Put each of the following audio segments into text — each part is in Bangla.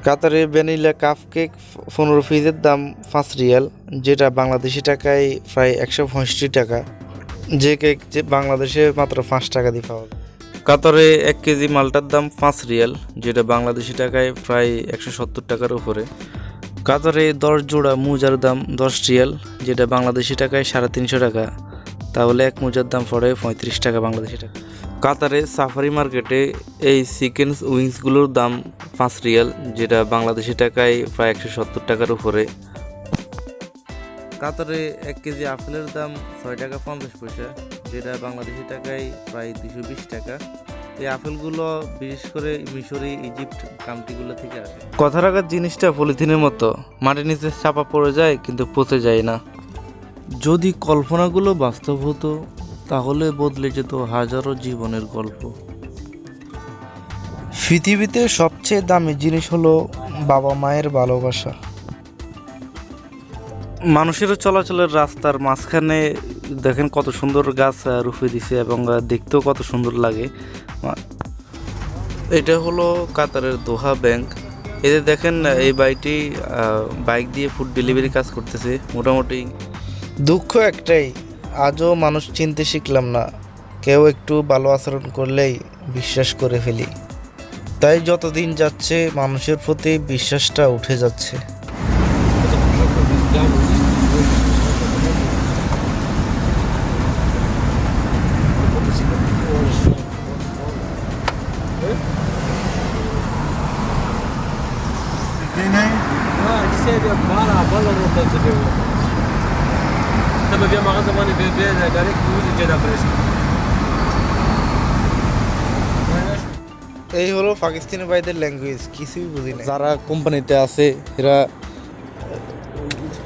কাতারে ভ্যানিলা কাপ কেক 15 পিসের দাম 5 রিয়াল, যেটা বাংলাদেশি টাকায় প্রায় 165 টাকা। যে কেক যে বাংলাদেশে মাত্র 5 টাকা দিয়ে পাওয়া যায়। কাতারে 1 কেজি মালটার দাম 5 রিয়াল, যেটা বাংলাদেশি টাকায় প্রায় 170 টাকার উপরে। কাতারে 10 জোড়া মোজার দাম 10 রিয়াল, যেটা বাংলাদেশি টাকায় 350 টাকা। তাহলে এক মোজার দাম পড়ে 35 টাকা বাংলাদেশি টাকা। কাতারে সাফারি মার্কেটে এই চিকেন উইংসগুলোর দাম 5 রিয়াল, যেটা বাংলাদেশি টাকায় প্রায় 170 টাকার উপরে। কাতারে 1 কেজি আপেলের দাম 6 টাকা 50 পয়সা, যেটা বাংলাদেশি টাকায় প্রায় 220 টাকা। এই আপেলগুলো বিশেষ করে মিশরি, ইজিপ্ট কান্ট্রিগুলো থেকে আসে। কথা রাখার জিনিসটা পলিথিনের মতো, মাটির নিচে চাপা পড়ে যায় কিন্তু পচে যায় না। যদি কল্পনাগুলো বাস্তব হতো তাহলে বদলে যেত হাজারো জীবনের গল্প। পৃথিবীতে সবচেয়ে দামি জিনিস হলো বাবা মায়ের ভালোবাসা। মানুষের চলাচলের রাস্তার মাঝখানে দেখেন কত সুন্দর গাছ রুপে দিছে এবং দেখতেও কত সুন্দর লাগে। এটা হলো কাতারের দোহা ব্যাংক। এদের দেখেন এই বাইকটি বাইক দিয়ে ফুড ডেলিভারি কাজ করতেছে মোটামুটি। দুঃখ একটাই, আজও মানুষ চিনতে শিখলাম না। কেউ একটু ভালো আচরণ করলেই বিশ্বাস করে ফেলি। তাই যতদিন যাচ্ছে মানুষের প্রতি বিশ্বাসটা উঠে যাচ্ছে। এই হলো পাকিস্তানি ভাইদের ল্যাঙ্গুয়েজ, কিছুই বুঝি না। যারা কোম্পানিতে আছে এরা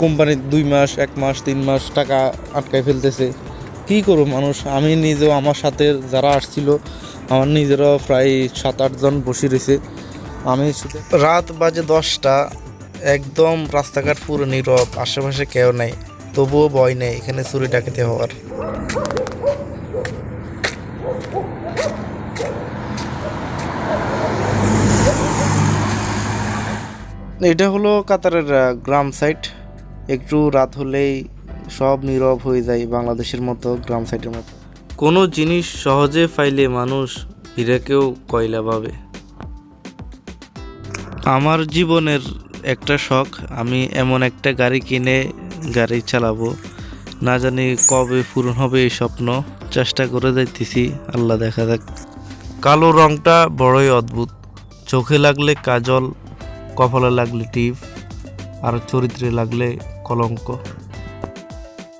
কোম্পানির 2 মাস 1 মাস 3 মাস টাকা আটকায় ফেলতেছে। কি করব মানুষ, আমি নিজেও আমার সাথে যারা আসছিল আমার নিজেরও প্রায় 7-8 জন বসে রয়েছে। আমি রাত বাজে 10টা, একদম রাস্তাঘাট পুরো নীরব, আশেপাশে কেউ নাই, তবুও ভয় নেই এখানে চুরি ডাকাতি হওয়ার। এটা হলো কাতারের গ্রাম সাইড। একটু রাত হলেই সব নীরব হয়ে যায়, বাংলাদেশের মতো গ্রাম সাইডের মতো। কোনো জিনিস সহজে পাইলে মানুষ হীরাকেও কয়লা ভাবে। আমার জীবনের একটা শখ, আমি এমন একটা গাড়ি কিনে গাড়ি চালাবো। না জানি কবে পূরণ হবে এই স্বপ্ন, চেষ্টা করে যাইতেছি, আল্লাহ দেখা যাক। কালো রংটা বড়ই অদ্ভুত, চোখে লাগলে কাজল, কপালে লাগলে টিপ, আর চরিত্রে লাগলে কলঙ্ক।